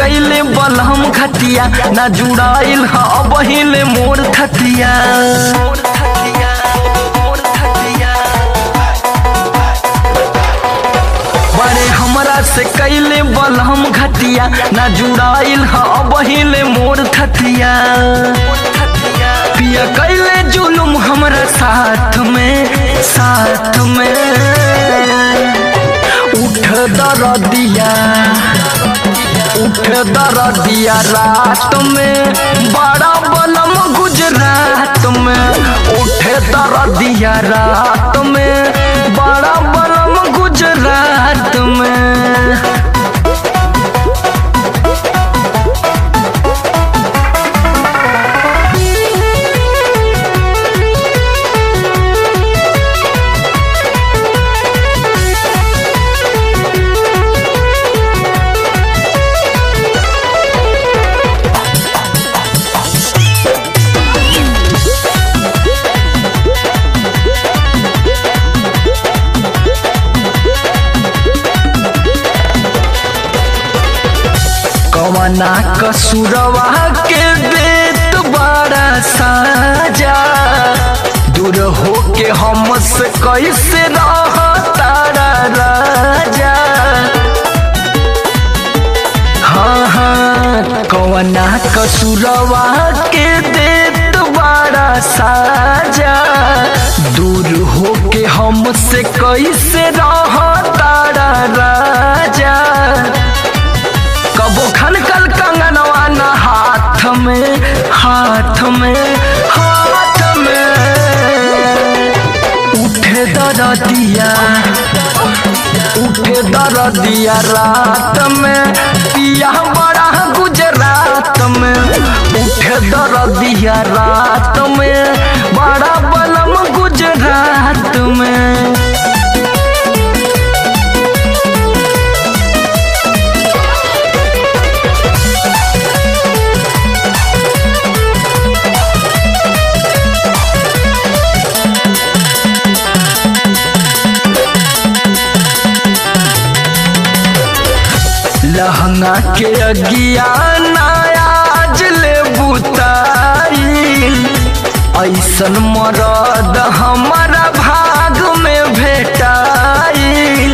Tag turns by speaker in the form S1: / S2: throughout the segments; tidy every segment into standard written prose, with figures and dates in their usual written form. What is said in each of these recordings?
S1: कैले बलहम घटिया ना जुड़ाइल ह बहिले मोर थतिया। बड़े हमरा से कैले बलहम घटिया ना जुड़ाइल ह बहिले मोर थतिया। पिया कैले जुलुम हमरा साथ में उठ दरदिया रात में बड़ा बलम गुजरात में। उठ दरदिया रात में बड़ा बलम गुजरात में। कवना कसुरवा के देत बड़ा साजा। दूर होके हमसे कैसे रह तारा राजा। हाँ कवना कसुरवा के देत बड़ा साजा। दूर होके हमसे कैसे रह तारा राजा। कबो खनकल कंगनवा न हाथ में उठे दरदिया रात में। पिया बड़ा गुजरात में। उठे दरदिया रात में बड़ा बलम गुजरात में। लहंगा के अगिया नायाज ले बुताइल। ऐसन मरद हमारा भाग में भेटाइल।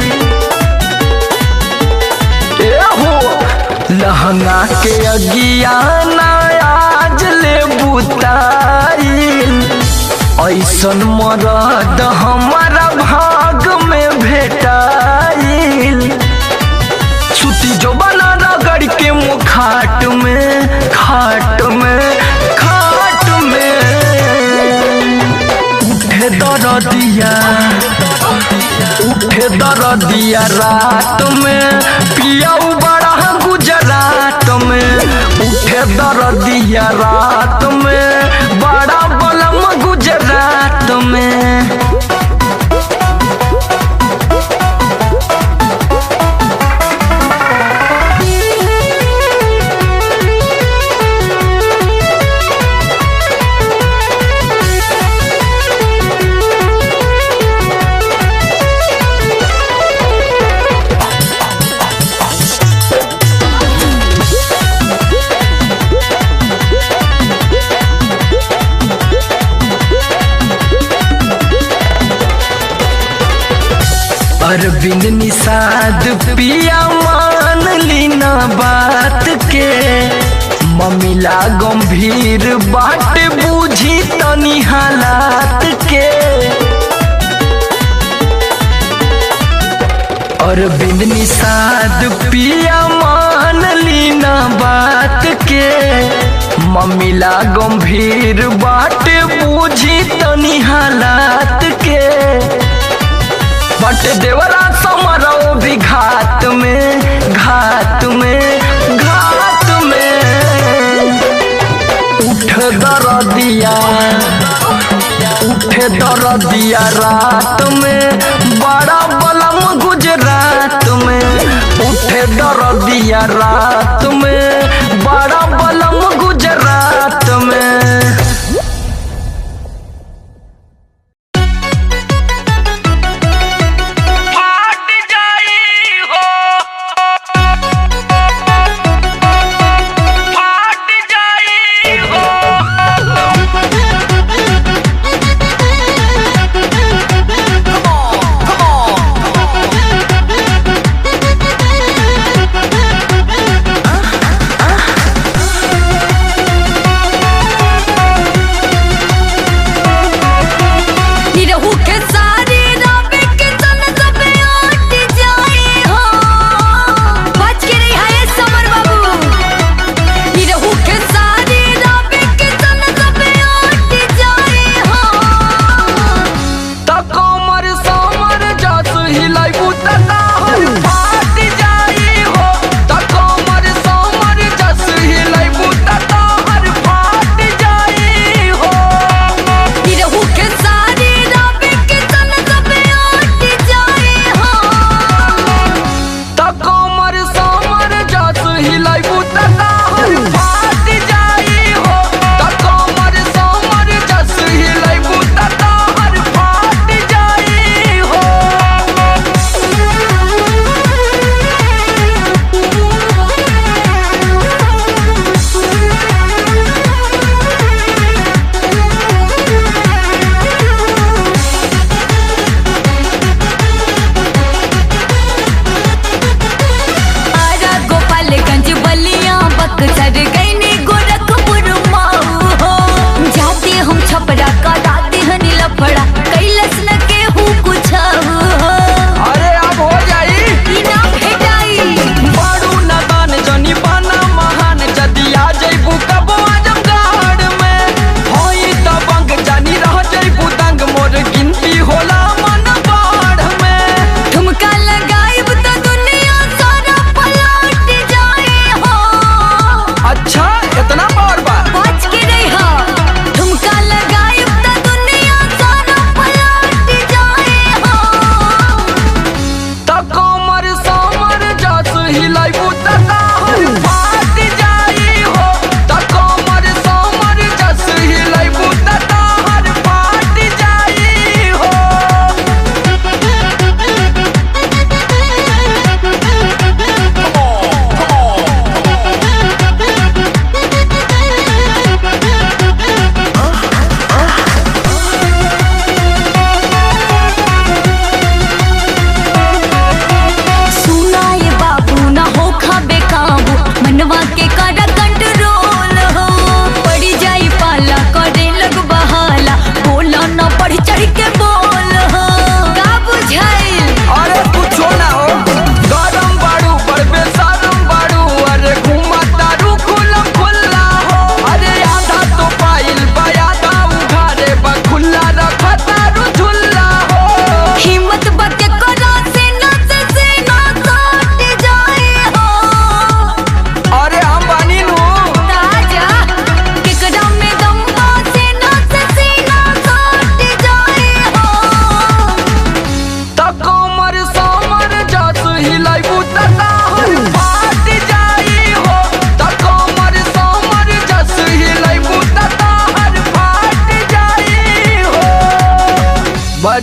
S1: लहंगा के अगिया नायाज ले बुताइल। ऐसन मरद हमारा भाग में भेटाइल। सुती जो बना रगड़ के मुँह खाट में उठे दरदिया रात में। पिया बड़ा गुजरात में। उठे दरदिया रात में बड़ा बलम गुजरात में। अरविंद निषाद पिया मान ली ना बात के। ममिला गंभीर बाट बूझी तनी हालात के। अरविंद निषाद पिया मान ली ना बात के। ममिला गंभीर बाट बूझी तनी हालात के। बट देवरा समरो भी घाट में उठ दरदिया रात में बड़ा बलम गुजरात में। उठ दरदिया रात में बड़ा बलम गुजरात में।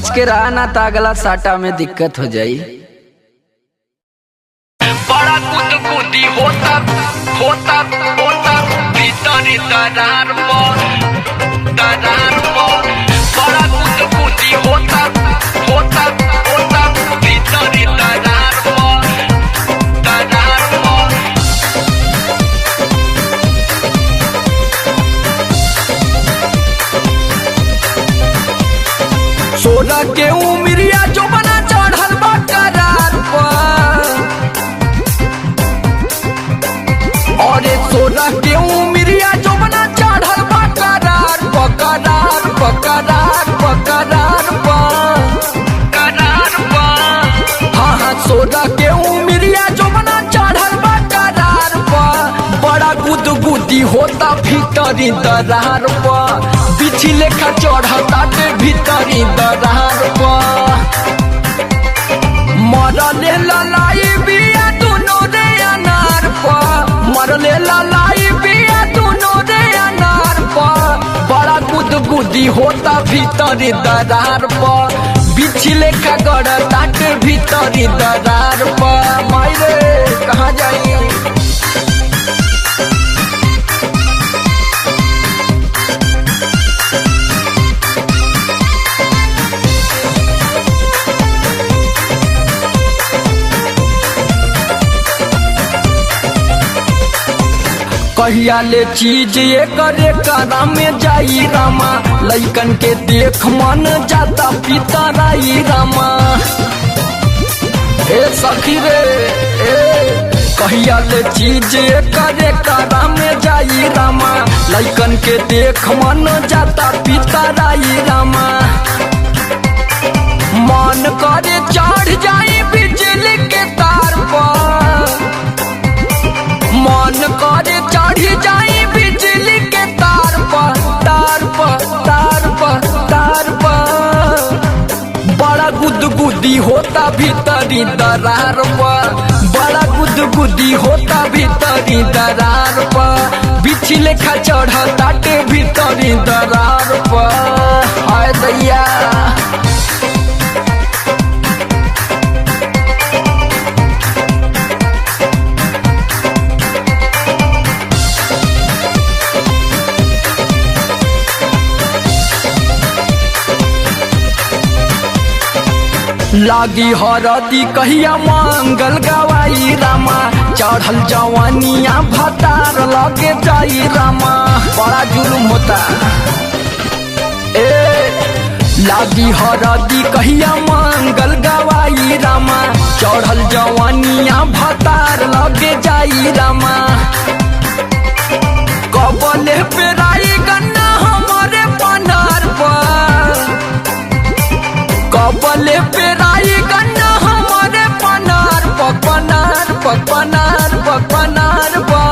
S1: बच के रहा ना तो अगला साटा में दिक्कत हो जाई।
S2: बड़ा गुदगुदी होता होता होता भीतरी दरार पर बड़ा गुदगुदी होता होता होता भीतरी दरार पर
S1: सोना के उमरिया जो बना चढ़ल बा करार पर, और सोना के उमरिया जो बना चढ़ल बा करार पकरार पकरार पकरार
S2: करार पर
S1: हाँ हाँ सोना के उमरिया जो बना चढ़ल बा करार पर, बड़ा गुदगुदी होता भीतरी दरार पर, बिछी लेखा चढ़ता के भीतरी दरार पर, मरले ललाई बिया दोनों रे अनार पर, मरले ललाई बिया दोनों रे अनार पर, बड़ा गुदगुदी होता भीतरी दरार पर, बिछी लेखा गड़ता के भीतरी दरार पर। मायरे कहाँ जाई कहिया ले चीज ये करे करा में जाई रामा, लइकन के देख मन जाता पितराई रामा। ए सखी रे ए कहिया ले चीज ये करे करा में जाई रामा, लइकन के देख मन जाता पितराई रामा। मन करे चढ़ जाई बिजली के तार पर, मन करे चढ़ी जाई बिजली के तार पर तार पर तार पर तार पर, बड़ा गुदगुदी होता भीतरी दरार पर, बड़ा गुदगुदी होता भीतरी दरार पर, बिछी लेखा चढ़ता के भीतरी दरार पर। हाय दैया लागी हरदी कहिया मंगल गवाई रामा, चढ़ल जवानिया भतार लगे जाई रामा, बड़ा जुलुम होता। ए लागी हरदी कहिया मंगल गवाई रामा, चढ़ल जवानिया भतार लगे जाई रामा। कबले पेराई गन्ना हमारे पनार पर, कबले पेराई गन्ना हमारे पनार पनार पनार पनार बा,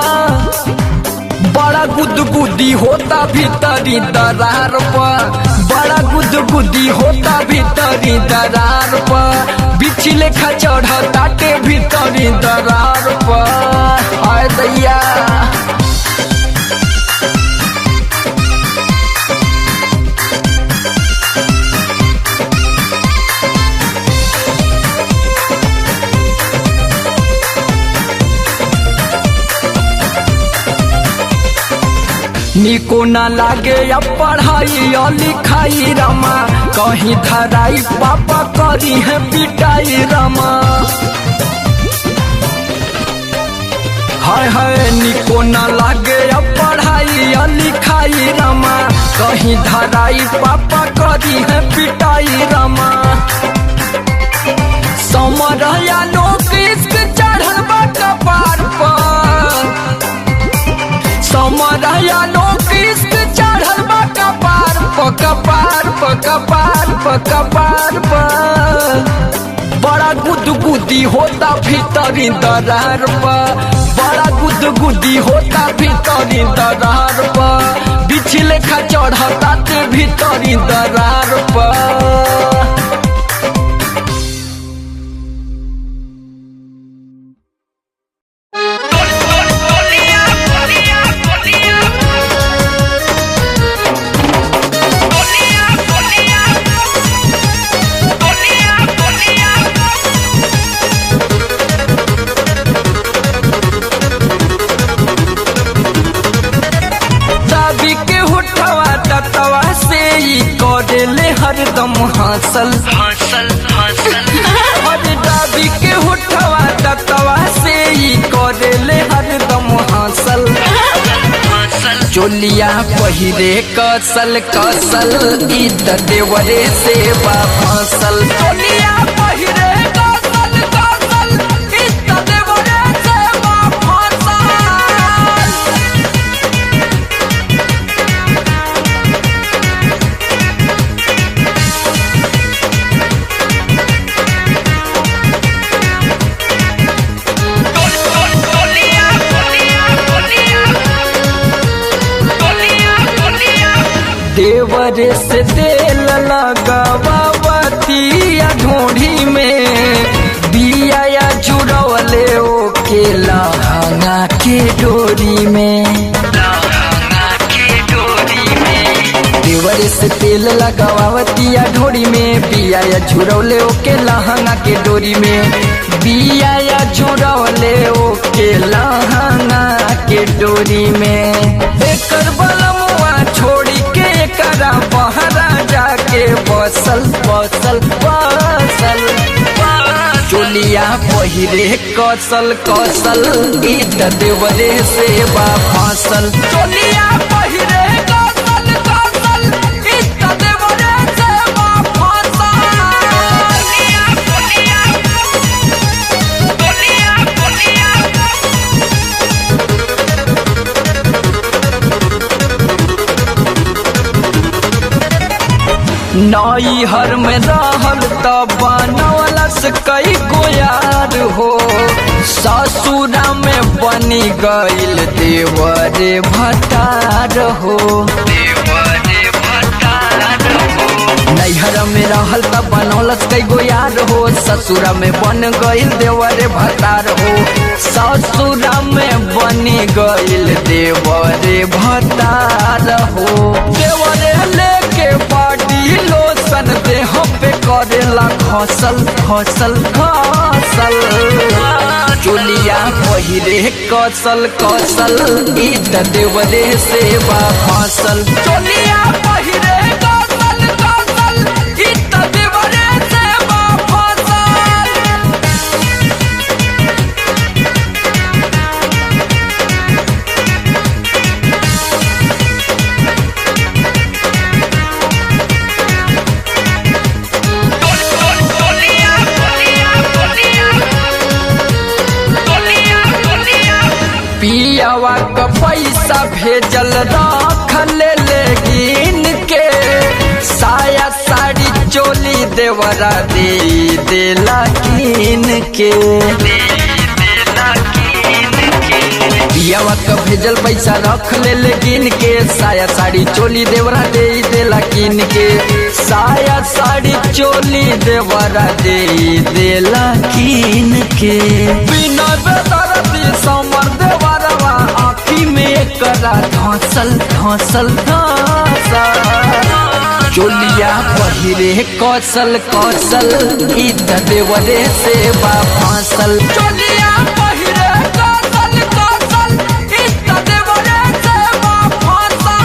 S1: बड़ा गुदगुदी होता भीतरी दरार पर, बड़ा गुदगुदी होता भीतरी दरार पर, बिछी लेखा चढ़ता के भीतरी दरार पर। हाय दैया निको ना लागे अब पढ़ाई और लिखाई रामा, कहीं धराई पापा करी है पिटाई रामा। हाय हाय निको ना लागे अब पढ़ाई और लिखाई रामा, कहीं धराई पापा करी है पिटाई रामा। समरया लोग इश्क चढ़ल बा कपार पर, समरया लोग इश्क चढ़ल बा कपार कपार कपार कपार पर, बड़ा गुदगुदी होता भीतरी दरार पर, बड़ा गुदगुदी होता भीतरी दरार पर, बिछी लेखा चढ़ता ते भीतरी दरार पर। हरदम हासल
S2: हसल हसल
S1: हर डाबी के उठवा दतवा से ही करेले हरदम हासल
S2: हसल
S1: चोलिया पहिरे कसल कसल ई त देवरे से बा फसल चोलिया पहिरे कसल कसल ई त देवरे से बा फसल
S2: गोलिया गोलिया गोलिया गोलिया गोलिया
S1: देवरे से तेल लगावतिया ढोढ़ी में बिया या जुड़वले ओके लहंगा के डोरी में
S2: लहंगा के डोरी में
S1: देवरे से तेल लगावतिया ढोरी में बिया या जुड़वले ओके लहंगा के डोरी में बिया या जुड़वले ओके लहंगा के डोरी में एकर बलमुआ छोड़ी के करा बहरा जाके बसल बसल बसल चोलिया पहिरे कसल कसल ई त देवरे से बा फसल चोलिया पहिरे कसल कसल ई त देवरे से बा फसल
S2: गोलिया गोलिया गोलिया
S1: नई हर में रहल त बनवलस कई गोयार हो ससुरा में बनी गइल देवरे भटार हो
S2: देवरे भटार हो
S1: नैहर में रहल त बनौलस कई गोयार हो ससुरा में बन गइल देवरे भटार हो ससुरा में बनी गइल देवरे भटार हो देवरे लेके पार्टी लोसन देह पे करेला खसल खसल खसल चोलिया पहिरे कसल कसल ई त देवरे से बा फसल चोलिया पहिरे कसल कसल ई त देवरे से बा फसल
S2: गोलिया गोलिया गोलिया गोलिया गोलिया
S1: पियावा का पैसा भेजल रख ले गिन के साया साड़ी चोली देवरा दे देला कीन के पियावा का भेजल पैसा रख ले गिन के साया साड़ी चोली देवरा दे देला कीन के साया साड़ी चोली देवरा दे देला कीन के बिना बेदर्दी समर देवरवा आँखी में करा धसल धसल धसल चोलिया पहिरे कौशल कौशल ई त देवरे से बा फांसल चोलिया पहिरे कौशल कौशल ई त देवरे से बा फांसल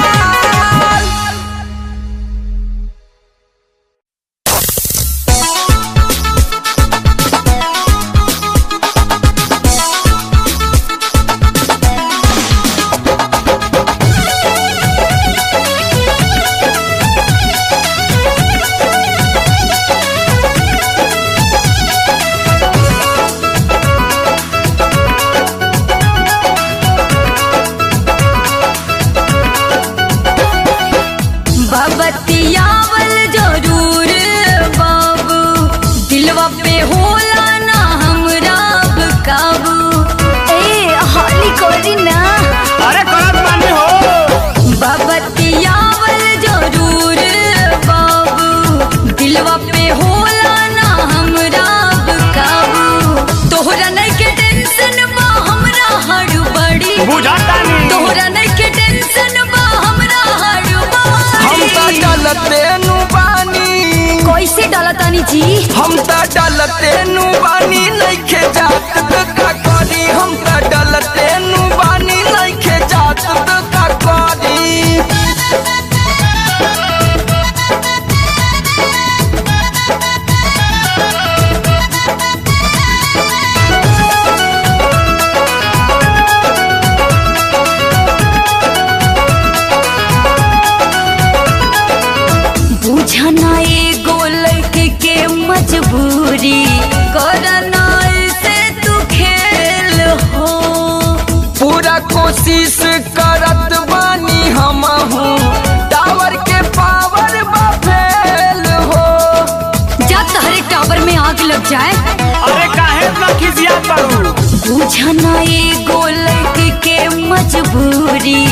S3: बतियावल जरूर बाबू दिलवा पे होला ना हमरा काबू ए हाली कोरी ना
S2: अरे करत बानी हो
S3: बतियावल जरूर बाबू दिलवा पे होला ना हमरा काबू तोहरा नहीं के टेंशन बा हमरा हड़बड़ी
S2: बुझाता नहीं
S3: तोहरा नहीं के टेंशन बा हमरा
S1: हम त
S3: हड़बड़ी
S1: डलते नु बानी
S3: कैसे डलतानी जी
S1: हम त डलते नु बानी नइखे जात त का करी हम त डलते नु बानी नइखे जात त का करी कोशिश करत बानी हम हूँ टावर के पावर फेल हो।
S3: जा तहरे टावर में आग लग जाए।
S2: अरे काहे इतना खिसिया पड़ू?
S3: बुझना एगो लड़की के मजबूरी,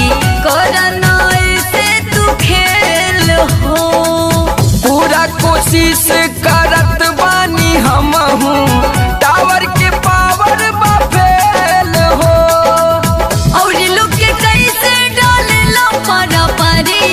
S3: करना ऐसे तू खेल हो।
S1: पूरा कोशिश करत बानी हम हूँ टावर के पावर फेल हो।
S3: और लोग के कैसे डालेला पारा पारी,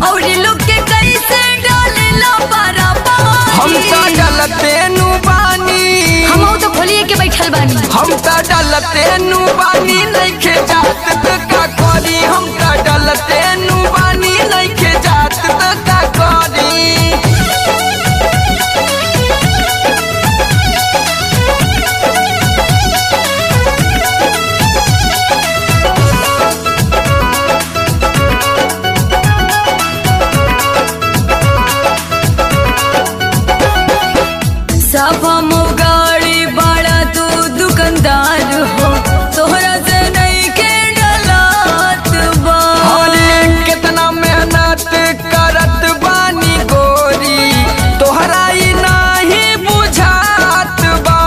S3: और लोग के कैसे डालेला पारा पारी।
S1: हम तो डलते नु बानी,
S3: हम तो खोलिए के बैठल बानी।
S1: हम तो डलते नु बानी नइखे जात त का करी। हम तो डलते नु बानी नइखे जात त का करी।
S3: सब हम गाड़ी बड़ा तू दुकानदार हो, तोहरा से नहीं के डलात बा।
S1: अरे कितना मेहनत करत बानी गोरी, तोहरा ई नाही बुझात बा।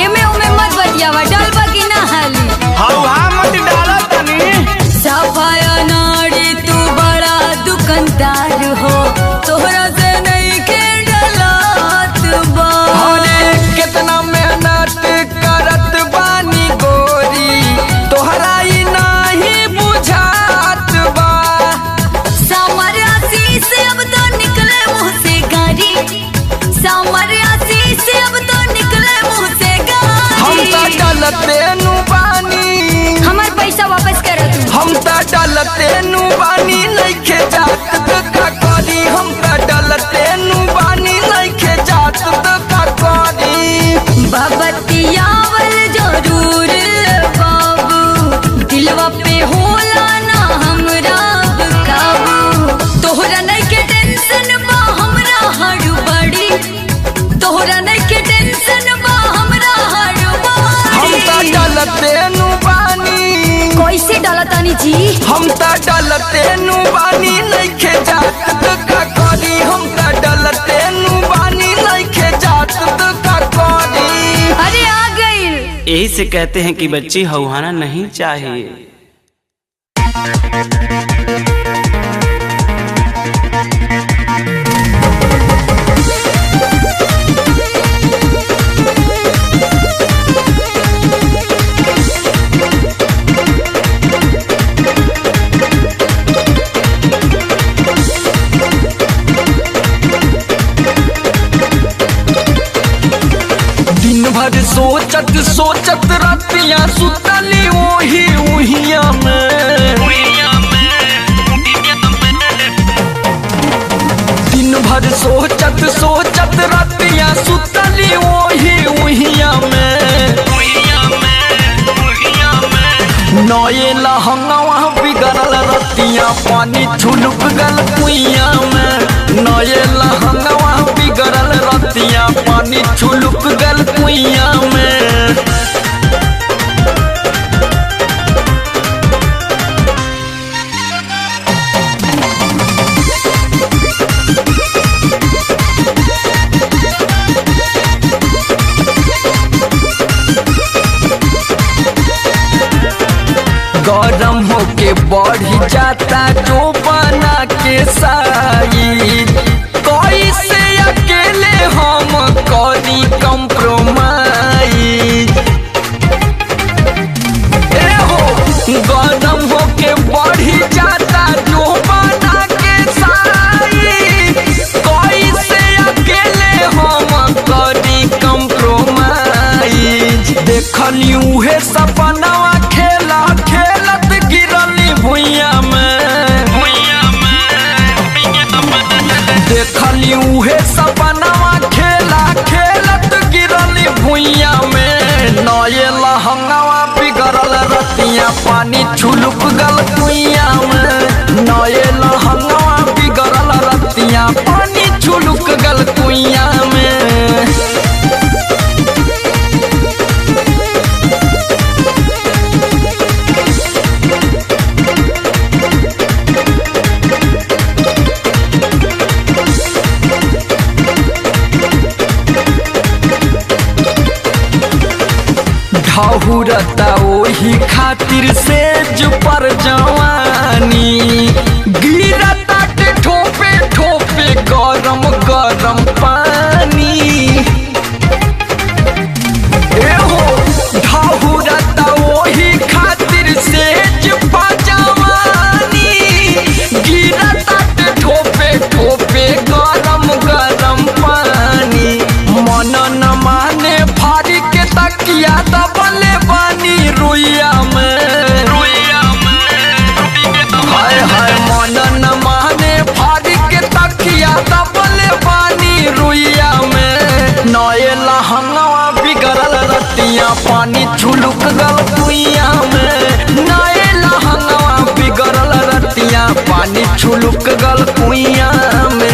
S3: एमे ओमे मत बतियावा, डालबा की ना हाली।
S2: हवा मत डाला तनी।
S3: सफाया नाड़ी तू बड़ा दुकानदार हो, तोहरा से नहीं के डलात बा।
S1: अरे कितना मेहनत करत बानी गोरी, तोहरा ई नाही बुझात बा।
S3: सामरियासी से अब तो निकले मुंह से गारी, सामरियासी से अब तो निकले मुंह से
S1: हम तो
S3: गारी।
S1: डलते नु बानी,
S3: हमार पैसा वापस कर तू।
S1: हम तो डलते नु बानी नइखे जात त का करी। हम तो डलते नु बानी नइखे जात त का करी।
S3: बबतियावल जरूर बाबू, दिलवा पे होला ना हमरा काबू। तोहरा नहीं के टेंशन बा हमरा हड़बड़ी, तोहरा नहीं के टेंशन बा हमरा
S1: हम तो
S3: हड़बड़ी।
S1: डलते नु बानी,
S3: कैसे डाला तानी जी?
S1: हम तो डलते नु बानी नइखे जात त का करी। हम तो डलते नु बानी नइखे जात त का करी।
S3: अरे आ गई।
S2: यही से कहते हैं कि बच्ची हौहाना नहीं चाहिए।
S1: दिन भर सोचत सोचत रातियां सुतली ओही उहिया में। दिन भर सोचत सोचत रातियां सुतली ओही उहिया में। नए लहंगवा बिगड़ल रतियां पानी छुलक गल कुइया में। नए लहंगवा बिगड़ल रतियां पानी छुलक गल कुइया में। गरम होके बढ़ जाता जो बना के साई। कैसे अकेले हम करी कंप्रोमाइज। ए हो गरम होके बढ़ जाता जो बना के साई। कैसे अकेले हम करी कंप्रोमाइज। देखली उहे सपनावा खेला खेलत गिरली भुइया में। देखली उहे सपनावा खेला खेलत गिरली भुइया में। नए लहंगवा बिगड़ल रतियां पानी छुलक गल कुइया में। नए लहंगवा बिगड़ल रतियां पानी छुलक गल कुइया में। ढहुरता ओही खातिर सेज पर जवानी गिरता के ठोपे ठोपे गरम गरम पानी एहो ढहुरता ओही खातिर सेज पर जवानी गिरता के ठोपे ठोपे गरम गरम पानी मन न माने फाड़ी के तकिया दबले बानी रुइया में हाय हाय मन न माने फाड़ी के तकिया दबले बानी रुइया में नए लहंगवा बिगड़ल रतिया पानी छुलुक गल कुइया में नए लहंगवा बिगड़ल रतिया पानी छुलुक गल कुइया में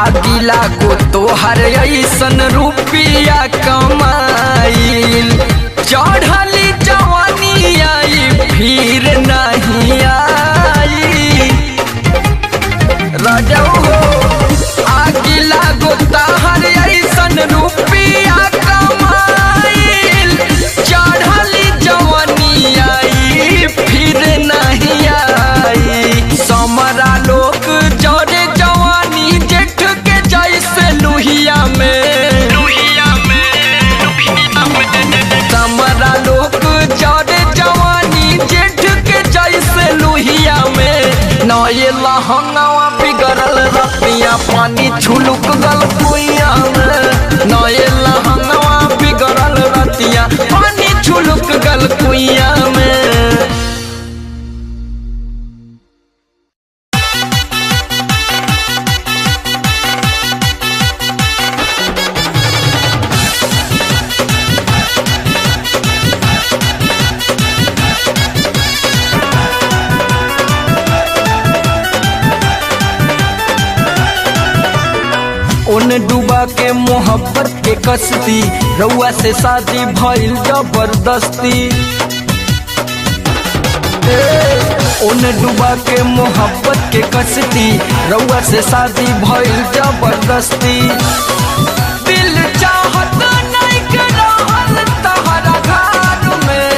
S1: आगिला को तोहर ऐसन रुपिया कमाइल चढ़ली जवानी आई फिर नहीं आई राजा हो आगिला को तोहर ऐसन रुपिया कमाइल चढ़ली जवानी आई फिर नहीं आई समरा लोग जड़े जवानी जेठ के जैसे लुहिया में समरा लोग जड़े जवानी जेठ के जैसे लुहिया में नए लहंगवा बिगड़ल रतिया पानी छुलुक गल कुइया में नए लहंगवा बिगड़ल रतिया पानी छुलुक गल कुइया में उन डूबा के मोहब्बत के कश्ती रउआ से शादी भइल जबरदस्ती उन डूबा के मोहब्बत के कश्ती रउआ से शादी भइल जबरदस्ती दिल चाहत नहीं के रहल तहरा घर में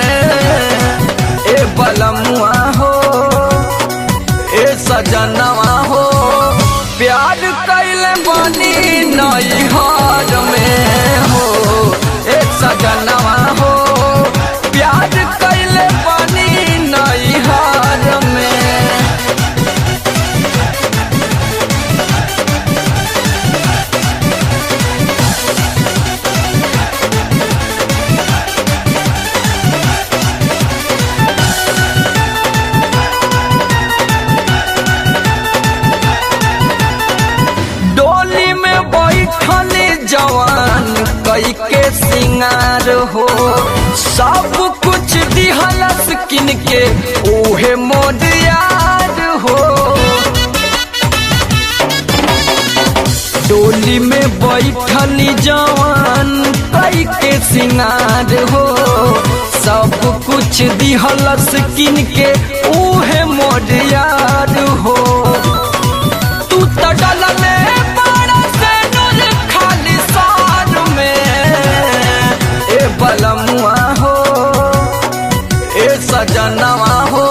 S1: ए बलमुआ हो ए सजनवा हो प्यार कैले बानी नई हार में हो एक सजनवा हो प्यार कैले बानी नई हार में डोली में बैठल जवान कई के सिंगार हो सब कुछ दिहलस किन के ओहे मोद यार हो डोली में बैठल जवान कई के सिंगार हो सब कुछ दिहलस किन के ओहे मोद यार हो तू तो डलले बलमुआ हो ए सजनवा हो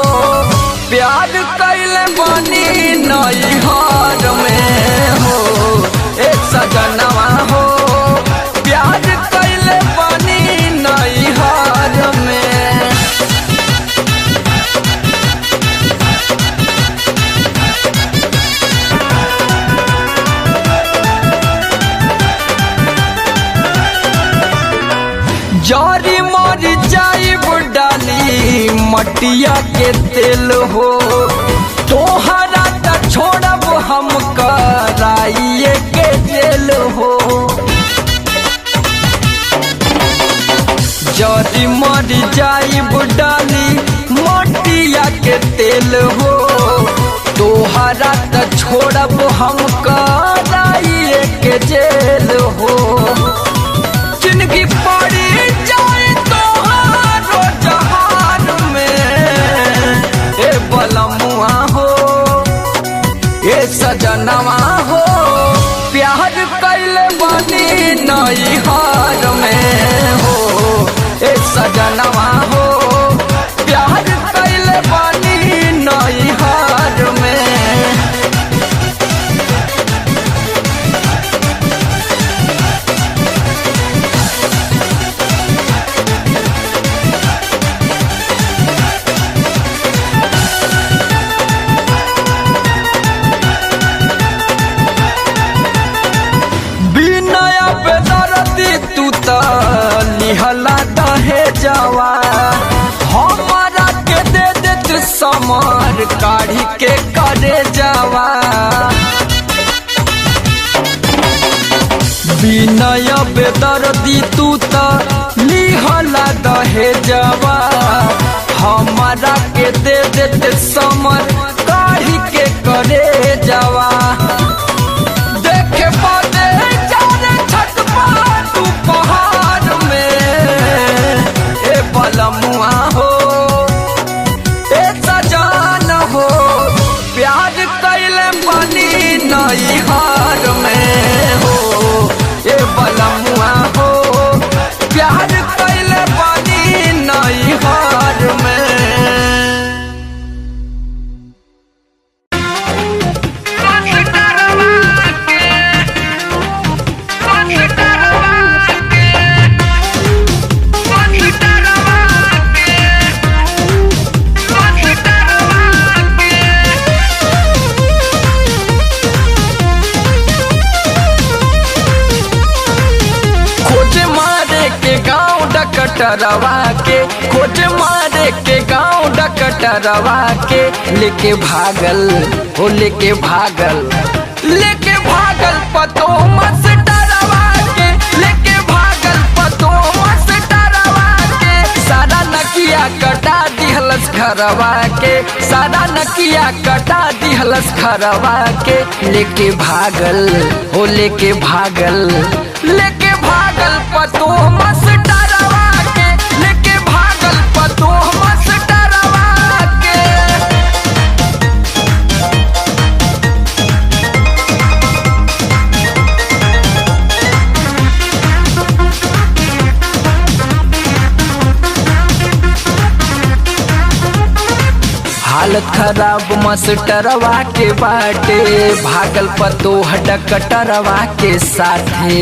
S1: प्यार कैले बानी नई हार में हो ए सजनवा हो प्यार कैले बानी नई हार में जारी मर जाइब डाली मटिया के तेल हो तोहरा त छोड़ब हम कराइए के जेल हो जारी मर जाइब डाली मटिया के तेल हो तोहरा त छोड़ब हम कराइए के जेल हो नई हार में हो ए सजनवा हो प्यार कैले बानी नई हार में। लिहला दहे जवा हमारा के दे देत समर काढ़ी के करे जवा विनय बेदर्दी तू त लिहला दहे जवा हमारा के दे देत समर काढ़ी के करे जवा। देखे पाते जाने छत पर तू पहाड़ बलमुआ हो ए सजान हो प्यार कैले बनी नई हार में हो ए बलमुआ हो प्यार कैले बनी नई हार में। डकटरवा के खोज मारे के गाँव डकटरवा के लेके भागल हो लेके भागल पतो मस डरवा के लेके भागल पतो मस डरवा के सारा नकिया कटा दिहलस घरवा के सारा नकिया कटा दिहलस घरवा के लेके भागल हो लेके भागल पतो मस डरवा के लेके भागल पतो मस डरवा के। हालत खराब मास्टरवा के बाटे भागल पतो डकटरवा के साथे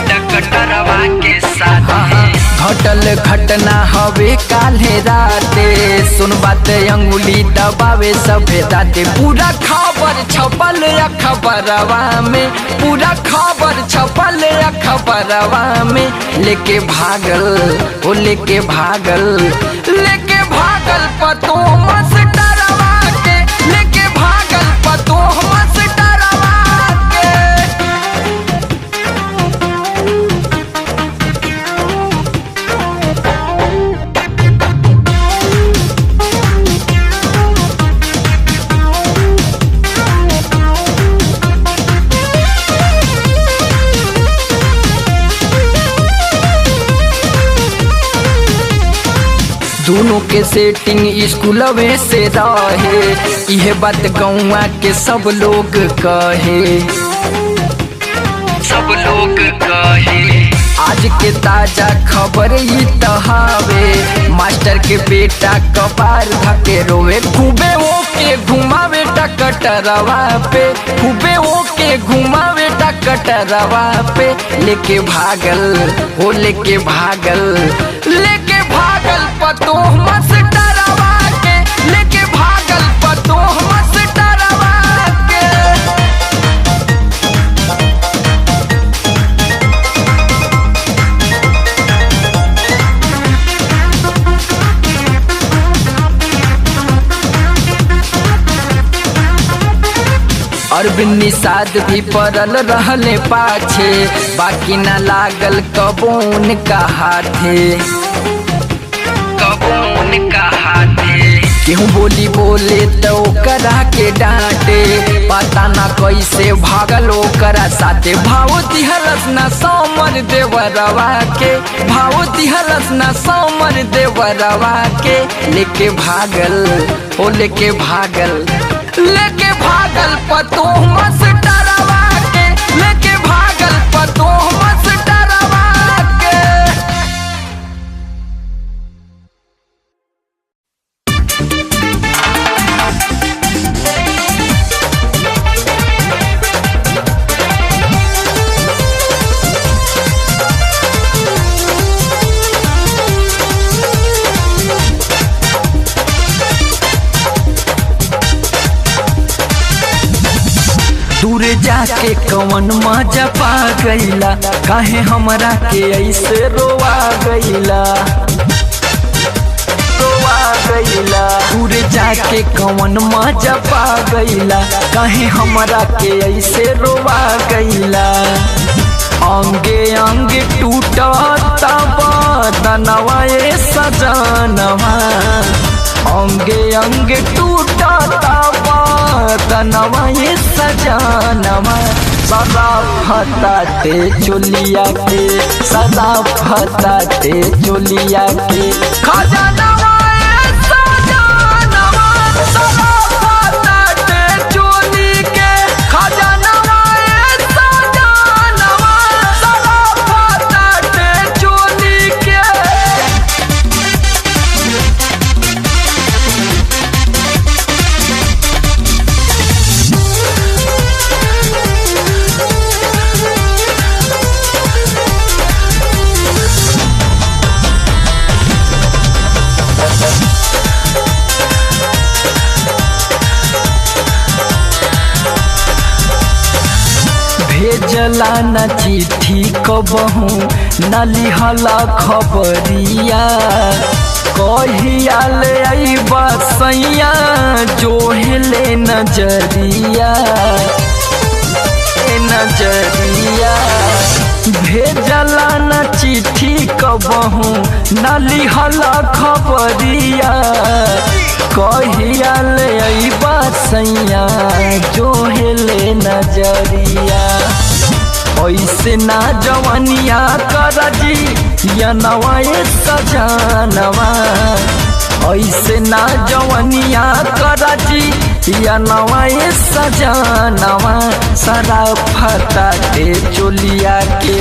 S1: डकटरवा के साथे घटल घटना हवे काल्हे राते सुन बात अंगुली दबावे सभे दाते पूरा खबर छपल अखबरवा में पूरा खबर छपल अखबरवा में लेके भागल ओ लेके भागल पतो मस डरवा के लेके भागल पतो मस डरवा के। दोनों के सेटिंग स्कूलवे से रहे यह बात गौवा के सब लोग कहे आज के ताजा खबर ही तहावे मास्टर के बेटा कपार धके रोवे खूबे ओके घुमावे टकटरवा पे खूबे ओके घुमावे टकटरवा पे लेके भागल हो लेके भागल पतो मस डरवा के लेके भागल पतो मस डरवा के। अरविंद निषाद भी पड़ल रहले पाछे बाकी न लागल कबून का हाथे केहू बोली बोले तो करा के डांटे पता ना कैसे भागल ओकरा साथे भाव दिहलस ना समर देवरवा के भाव दिहलस ना समर देवरवा के लेके भागल ओ लेके भागल पतो मस डरवा के लेके भागल पतो जाके कवन मजा पा गईला, काहे हमरा के ऐसे रोवा गईला, रोवा गईला। दूर जाके कवन मजा पा गईला, काहे हमरा के ऐसे रोवा गईला। अंगे अंगे टूटता बदनवा ए सजनवा, अंगे अंगे टूटता बदनवा ए सजनवा। सदा फताते चोलिया के, सदा फताते चोलिया के खजानवा ए सजनवा। सदा फताते चोली के खजानवा ए सजनवा। सदा फताते चोली के। भेजला न चिट्ठी कबहू न लिहला खबरिया, कहिया ले अइबा सैया जोहले नजरिया, नजरिया। भेजला न चिट्ठी कबहू न लिहला खबरिया, कहिया ले अइबा सैया जोहले नजरिया। ऐसे ना जवनिया करजी या नवाए सजनवा, ऐसे ना जवनिया करजी या नवाए सजनवा। सदा फताते चोलिया के,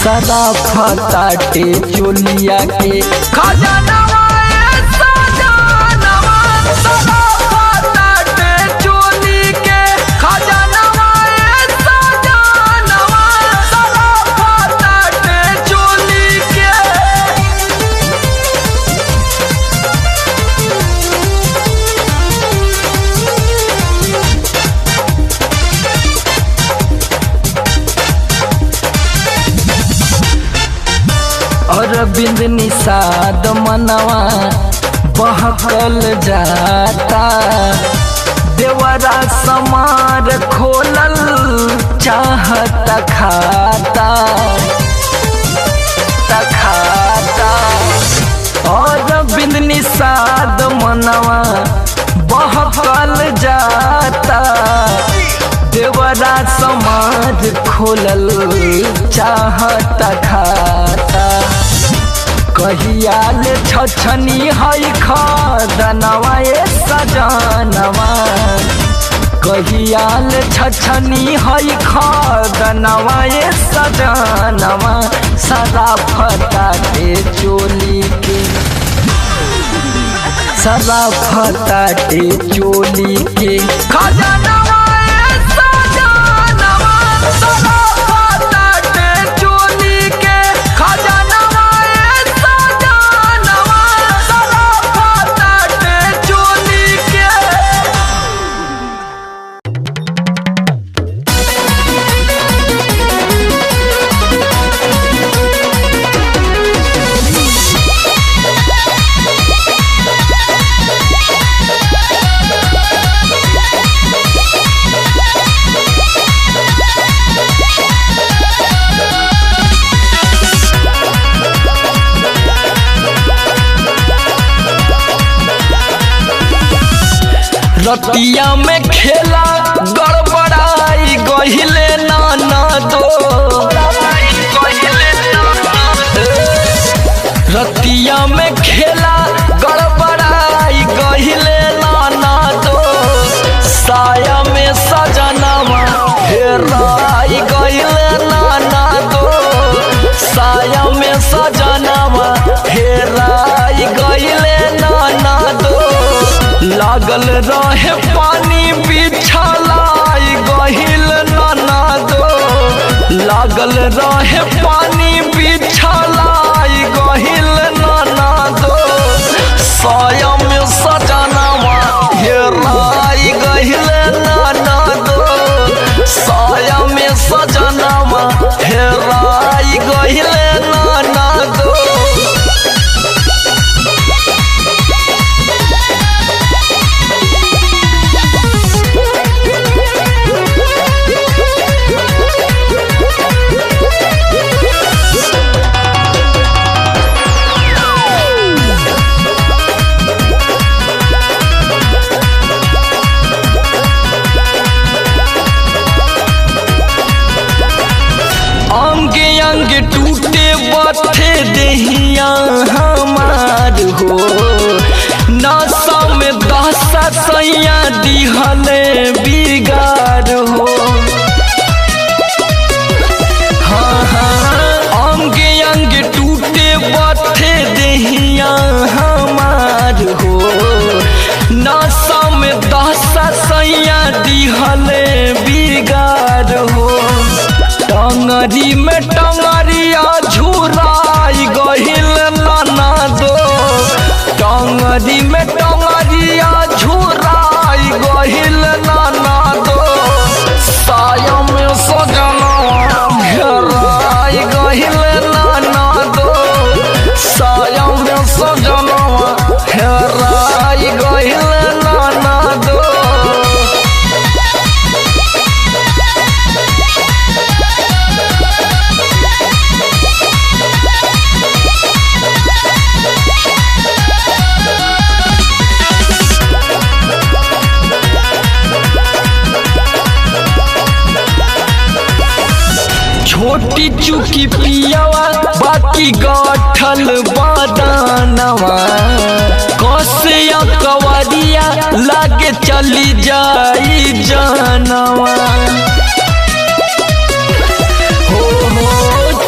S1: सदा फताते चोलिया के खजानवा ए सजनवा। सदा फताते चोली के खजानवा ए सजनवा। सदा फताते चोली के। अरविंद निषाद मनवा बहकल जाता, देवरा समार खोलल चाहता खाता, खाता। अरविंद निषाद मनवा बहकल जाता, देवरा समाज खोलल चाहता खाता। कहिया ले छछनी हई खदनवा ए सजनवा, कहिया ले छछनी हई खदनवा ए सजनवा। सदा फताते चोली के, सदा फताते चोली के खजानवा ए सजनवा। सदा फताते चोली के खजानवा ए सजनवा। सदा फताते चोली के। रतिया में खेला गड़बड़ाई गहिले नाना दो, रतिया में खेला गड़बड़ाई गहिले नाना दो। साया में सजनवा हेराई गहिले नाना दो, साया में सजनवा हेराई गहिले नाना दो। लागल रहे पानी बिछलाई गहिल नाना दो, लागल रहे पानी बिछलाई गहिल नाना दो। साया में सजनवा हेराई गहिल नाना नशा में दशा सैया दिहले बिगाड़ हो। हाँ हाँ अंगे अंगे टूटे बथे देहिया हमार हो। नशा में दशा सैया दिहले बिगाड़ हो। टंगरी में टंगरिया झुराई गहिल नाना दो। टंगरी में टंगरिया झुराई गहिल नाना दो। साया में सजना घेराई गहिल नाना दो। साया में सजना घेराई गहिल नाना दो। छोटी चुकी पियावा बाकी गठल बादानवा। कसिया कवरिया लागे चली जाई जानवा। हो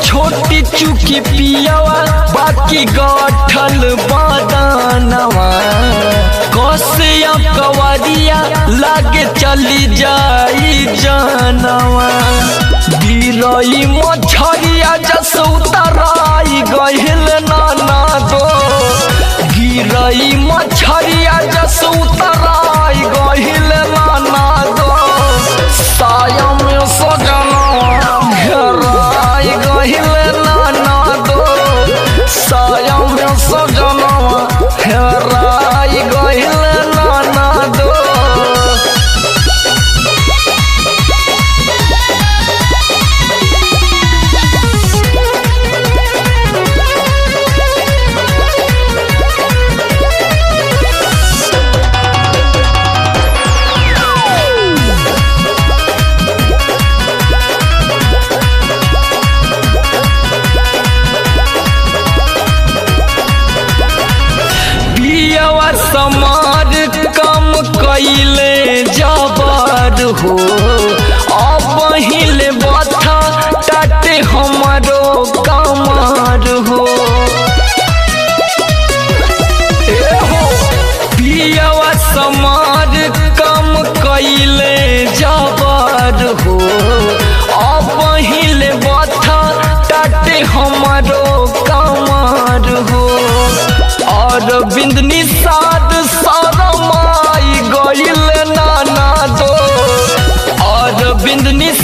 S1: छोटी चुकी पियावा बाकी गठल बादानवा। कसिया कवरिया लागे चली जाई जानवा। गिरई मछरिया जस उतराई गहिल नाना दो। गिरई मछरिया जस उतराई गहिल नाना दो। साया में सजना घेराई गहिल नाना दो। साया में सजना घेराई गहिल नाना दो। समार कम कैले जबर हो। अब हिले बथा टाटे हमारो कमर हो। पियावा समार कम कैले जबर हो। अब हिले बथा टाटे हमारो कमर हो। और बिंद निषाद शरमाई गइल नाना दो। और बिंद निषाद